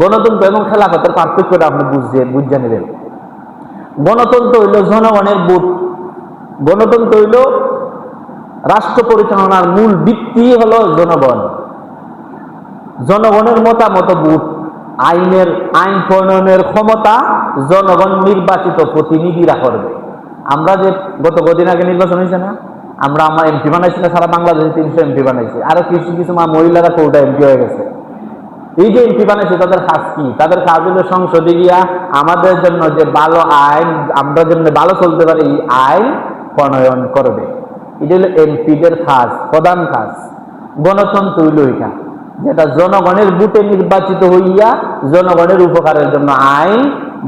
গণতন্ত্র এবং খেলাফতের পার্থক্যটা আপনি বুঝে নেবেন। গণতন্ত্র হইল জনগণের ভোট। গণতন্ত্র হইল রাষ্ট্র পরিচালনার মূল ভিত্তি হলো জনগণ। জনগণের মতামত ভোট। আইন প্রণয়নের ক্ষমতা জনগণ নির্বাচিত প্রতিনিধিরা করবে। আমরা যে গত কদিন আগে নির্বাচন হয়েছে না, আমরা এমপি বানাইছি না, সারা বাংলাদেশে 300 এমপি বানাইছি, আরো কিছু কিছু মহিলারা কোটা এমপি হয়ে গেছে। এই যে এমপি বানাইছে তাদের কাজ কি? তাদের কাজ হলো সংসদে গিয়া আমাদের জন্য যে ভালো আইন, আমরা জন্য ভালো চলতে পারে এই আইন প্রণয়ন করবে। এটা হলো এমপিদের কাজ, প্রধান কাজ। গণতন্ত্র হইল এটা, যেটা জনগণের ভোটে নির্বাচিত হইয়া জনগণের উপকারের জন্য আইন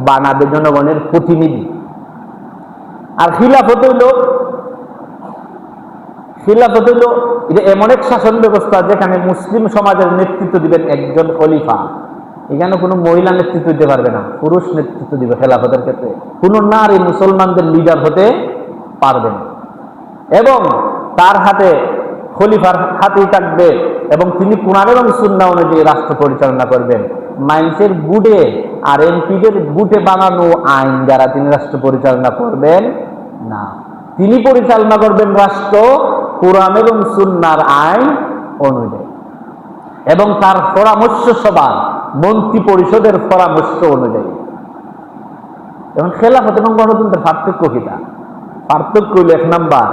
বানাবে জনগণের প্রতিনিধি। আর খিলাফত হইল এটা এমন এক শাসন ব্যবস্থা যেখানে মুসলিম সমাজের নেতৃত্ব দিবেন একজন খলিফা। এখানে কোনো মহিলা নেতৃত্ব দিতে পারবে না, পুরুষ নেতৃত্ব দিবে খেলাফতের ক্ষেত্রে। কোনো নারী মুসলমানদের লিডার হতে পারবে না। এবং তার হাতে, খলিফার হাতেই থাকবে এবং তিনি কুরআন এবং সুন্নাহ অনুযায়ী রাষ্ট্র পরিচালনা করবেন। মানুষের বুটে আর এমপিদের বুটে বানানো আইন দ্বারা তিনি রাষ্ট্র পরিচালনা করবেন না। তিনি পরিচালনা করবেন রাষ্ট্র কুরআন এবং সুন্নাহর আইন অনুযায়ী এবং তার পরামর্শ সভা, মন্ত্রী পরিষদের পরামর্শ অনুযায়ী। এবং খেলাফত এবং গণতন্ত্রের পার্থক্য কিটা? পার্থক্য হইল 1 নাম্বার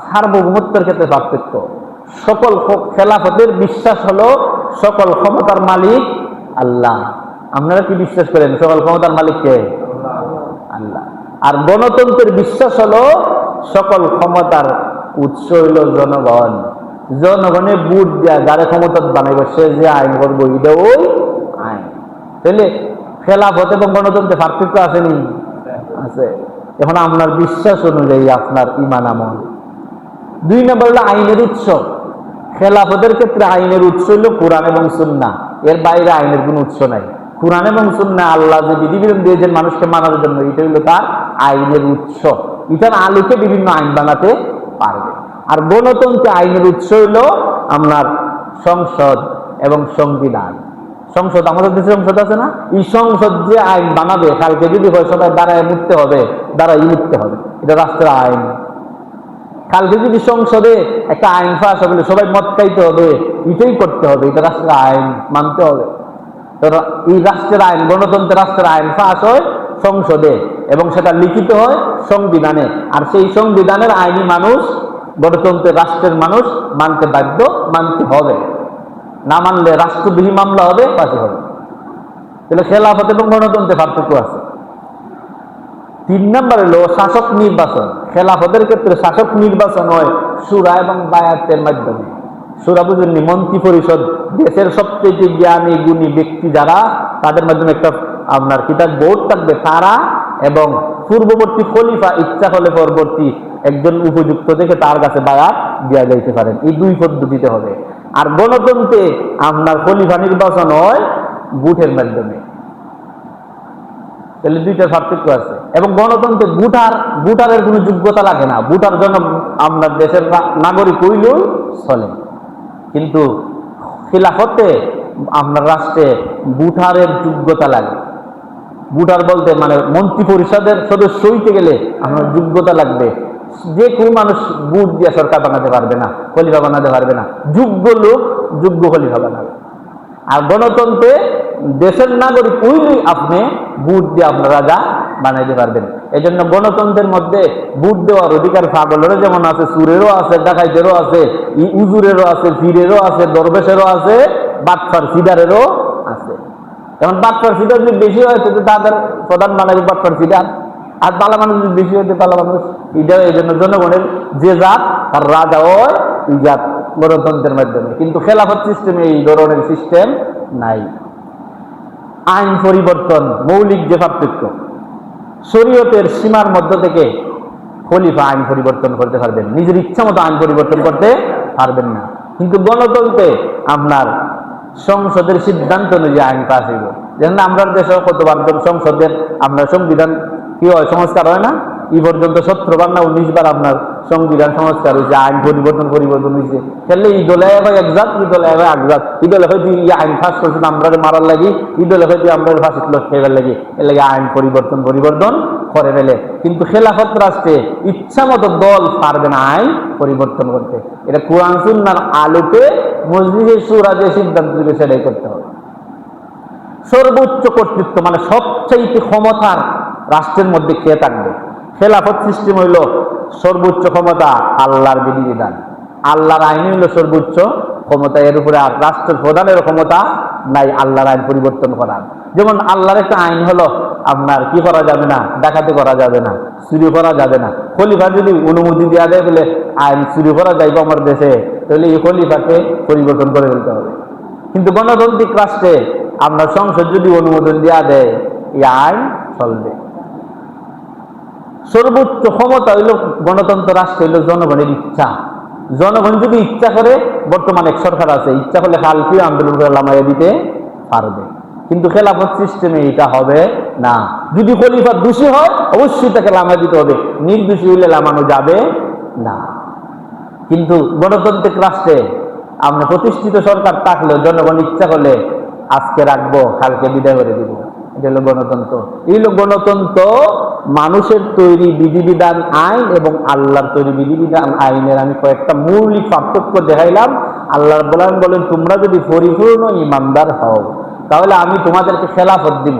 সার্বভৌমত্বের ক্ষেত্রে পার্থক্য। সকল খেলাফতের বিশ্বাস হলো সকল ক্ষমতার মালিক আল্লাহ। আপনারা কি বিশ্বাস করেন সকল ক্ষমতার মালিক কে? আল্লাহ। আর গণতন্ত্রের বিশ্বাস হলো সকল ক্ষমতার উৎস হইল জনগণ। জনগণের ভোট দেয়া যারা ক্ষমতা বানাইব সে যে আইন করবো এটা ওই আইন। তাহলে খেলাফত এবং গণতন্ত্রের পার্থক্য আসেনি? আছে। এখন আপনার বিশ্বাস অনুযায়ী আপনার ঈমান আমল। 2 নম্বর হলো আইনের উৎস। খেলাফতের ক্ষেত্রে আইনের উৎস হলো কোরআন এবং সুন্নাহ, এর বাইরে আইনের কোনো উৎস নাই। কোরআন এবং সুন্নাহ আল্লাহ যে বিধিবিধান দিয়েছেন মানুষকে মানার জন্য, এটা হলো তার আইনের উৎস। এটার আলোকে বিভিন্ন আইন বানাতে পারবে। আর গণতন্ত্রে আইনের উৎস হলো আপনার সংসদ এবং সংবিধান। সংসদ, আমাদের দেশে সংসদ আছে না, এই সংসদ যে আইন বানাবে কালকে যদি হয় সবাই দাঁড়ায় মুততে হবে, এটা রাষ্ট্রের আইন। কালকে যদি সংসদে একটা আইন পাস হবে সবাই মদ খাইতে হবে, এটাই করতে হবে, এটা রাষ্ট্রের আইন, মানতে হবে। এই রাষ্ট্রের আইন, গণতন্ত্রের রাষ্ট্রের আইন পাস হয় সংসদে এবং সেটা লিখিত হয় সংবিধানে। আর সেই সংবিধানের আইনি মানুষ, গণতন্ত্রের রাষ্ট্রের মানুষ মানতে বাধ্য, মানতে হবে। না মানলে রাষ্ট্রদ্রোহী মামলা হবে, ফাঁসি হবে। তাহলে খেলাফত এবং গণতন্ত্রের পার্থক্য আছে। 3 নম্বর হলো শাসক নির্বাচন। খেলাফতের ক্ষেত্রে শাসক নির্বাচন হয় শূরা এবং বায়াতের মাধ্যমে। শূরা বুঝেননি? মন্ত্রী পরিষদ, দেশের সবচেয়ে জ্ঞানী গুণী ব্যক্তি যারা, তাদের মাধ্যমে একটা আপনার কিতাব বোর্ড থাকবে, তারা এবং পূর্ববর্তী খলিফা ইচ্ছা হলে পরবর্তী একজন উপযুক্ত থেকে তার কাছে বায়াত দেওয়া যাইতে পারেন। এই 2 পদ্ধতিতে হবে। আর গণতন্ত্রে আপনার খলিফা নির্বাচন হয় ভোটের মাধ্যমে। তাহলে 2টার পার্থক্য আছে। এবং গণতন্ত্রে ভোটারের কোনো যোগ্যতা লাগে না, ভোটার জন্য আপনার দেশের নাগরিক হইলেও চলে। কিন্তু খিলাফতে আপনার রাষ্ট্রে ভোটারের যোগ্যতা লাগে। ভোটার বলতে মানে মন্ত্রী পরিষদের সদস্য হইতে গেলে আপনার যোগ্যতা লাগবে। যে কোনো মানুষ ভোট দিয়ে সরকার বানাতে পারবে না, খলিফা বানাতে পারবে না। যোগ্য লোক যোগ্য খলিফা বানাবে। আর গণতন্ত্রে দেশের নাগরিক হইলেই আপনি ভোট দিয়ে আপনার রাজা বানাইতে পারবেন। এই জন্য গণতন্ত্রের মধ্যে ভোট দেওয়ার অধিকার পাগলেরও যেমন আছে, সুরেরও আছে, ডাকাইতেরও আছে, উজুরেরও আছে, পীরেরও আছে, দরবেশেরও আছে, বাটফার সিডারেরও আছে। যেমন বাটফার সিডার যদি বেশি হয় তো তাদের প্রধান বানাবে বাটফার সিডার, আর পালা মানুষ যদি বেশি হইতে পালা মানুষ। এটা এই জন্য জনগণের যে জাত তার রাজা হয় এই জাত গণতন্ত্রের মাধ্যমে। কিন্তু খেলাফত সিস্টেমে এই ধরনের সিস্টেম নাই। আইন পরিবর্তন মৌলিক যে পার্থক্য, শরীয়তের সীমার মধ্য থেকে খলিফা আইন পরিবর্তন করতে পারবেন, নিজের ইচ্ছা মতো আইন পরিবর্তন করতে পারবেন না। কিন্তু গণতন্ত্রে আপনার সংসদের সিদ্ধান্ত অনুযায়ী আইন পাস হইব। যেমন আমরা দেশে কতবার সংসদের আপনার সংবিধান কি হয়, সংস্কার হয় না, এই পর্যন্ত 17 বার না 19 বার আপনার সংবিধান সংস্কার হয়েছে, আইন পরিবর্তন হয়েছে। তাহলে এই দলে হয় একজাত, এই দলে হয় একজাত, এই দলে হয়তো এই আইন ফাঁস করছেন আমরা মারার লাগি, এই দলে হয়তো আমরা ফাঁসি খেবার লাগি, এর লাগে আইন পরিবর্তন করে ফেলে। কিন্তু খেলাফত রাষ্ট্রে ইচ্ছা মতো দল পারবে না আইন পরিবর্তন করতে। এটা কোরআন সুন্নাহর আলোকে মজলিসে শুরা যে সিদ্ধান্ত দিবে সেটাই করতে হবে। সর্বোচ্চ কর্তৃত্ব মানে সবচাইতে ক্ষমতার রাষ্ট্রের মধ্যে কে থাকবে? খেলাফত সিস্টেম হইল সর্বোচ্চ ক্ষমতা আল্লাহর বিধিবিধান, আল্লাহর আইন হইল সর্বোচ্চ ক্ষমতা, এর উপরে আর রাষ্ট্রের প্রধানের ক্ষমতা নাই আল্লাহর আইন পরিবর্তন করার। যেমন আল্লাহর একটা আইন হলো আপনার কি করা যাবে না, ডাকাতি করা যাবে না, চুরি করা যাবে না। খলিফা যদি অনুমতি দেওয়া দেয় বলে আইন চুরি করা যাইব আমার দেশে, তাহলে এই খলিফাকে পরিবর্তন করে ফেলতে হবে। কিন্তু গণতান্ত্রিক রাষ্ট্রে আপনার সংসদ যদি অনুমোদন দেওয়া দেয় এই আইন চলবে। সর্বোচ্চ ক্ষমতা হইল গণতন্ত্র রাষ্ট্র হইল জনগণের ইচ্ছা। জনগণ যদি ইচ্ছা করে, বর্তমানে এক সরকার আছে, ইচ্ছা করলে কালকে আন্দোলন করে লামাইয়া দিতে পারবে। কিন্তু খেলাফত সিস্টেমে এটা হবে না। যদি খলিফা দোষী হয় অবশ্যই তাকে লামাই দিতে হবে, নির্দোষী হইলে লামানো যাবে না। কিন্তু গণতান্ত্রিক রাষ্ট্রে আমরা প্রতিষ্ঠিত সরকার থাকলেও জনগণ ইচ্ছা করলে আজকে রাখবো কালকে বিদায় করে দিব। এটা হলো গণতন্ত্র। এই হলো গণতন্ত্র, মানুষের তৈরি বিধিবিধান আইন এবং আল্লাহর তৈরি বিধিবিধান আইনের আমি কয়েকটা মৌলিক পার্থক্য দেখাইলাম। আল্লাহ বলেন তোমরা যদি পরিপূর্ণ ইমানদার হও তাহলে আমি তোমাদেরকে খেলাফত দিব,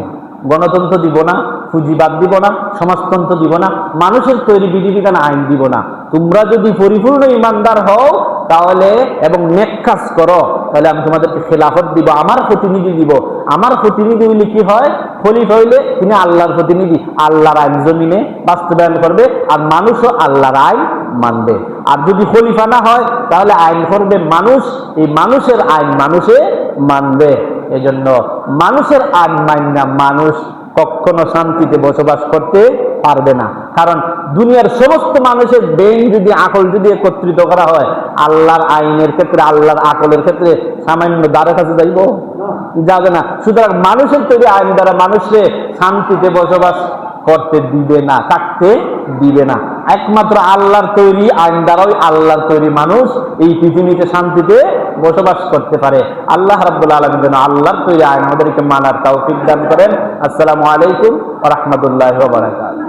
গণতন্ত্র দিব না, পুঁজিবাদ দিব না, সমাজতন্ত্র দিব না, মানুষের তৈরি বিধিবিধান আইন দিব না। তোমরা যদি পরিপূর্ণ ইমানদার হও তাহলে এবং নেক কাজ করো তাহলে আমি তোমাদেরকে খেলাফত দিব, আমার প্রতিনিধি দিব। আমার প্রতিনিধি হইলে কি হয়? খলিফা হইলে তিনি আল্লাহর প্রতিনিধি, আল্লাহর আইন জমিনে বাস্তবায়ন করবে আর মানুষও আল্লাহর আইন মানবে। আর যদি খলিফা না হয় তাহলে আইন করবে মানুষ, এই মানুষের আইন মানুষে মানবে। এজন্য মানুষের আইন মাইনা মানুষ কখনো শান্তিতে বসবাস করতে পারবে না। কারণ দুনিয়ার সমস্ত মানুষের ব্রেইন যদি আকল যদি একত্রিত করা হয় আল্লাহর আইনের ক্ষেত্রে, আল্লাহর আকলের ক্ষেত্রে সামান্য দ্বারের কাছে যাবে না। সুতরাং মানুষের তৈরি আইন দ্বারা মানুষকে শান্তিতে বসবাস করতে দিবে না, থাকতে দিবে না। একমাত্র আল্লাহর তৈরি আইন দ্বারাই আল্লাহর তৈরি মানুষ এই পৃথিবীতে শান্তিতে বসবাস করতে পারে। আল্লাহ রাব্বুল আলামিন যেন আল্লাহর তৈরি আইন আমাদেরকে মানার তৌফিক দান করেন। আসসালামু আলাইকুম ওয়া রাহমাতুল্লাহি ওয়া বারাকাতুহু।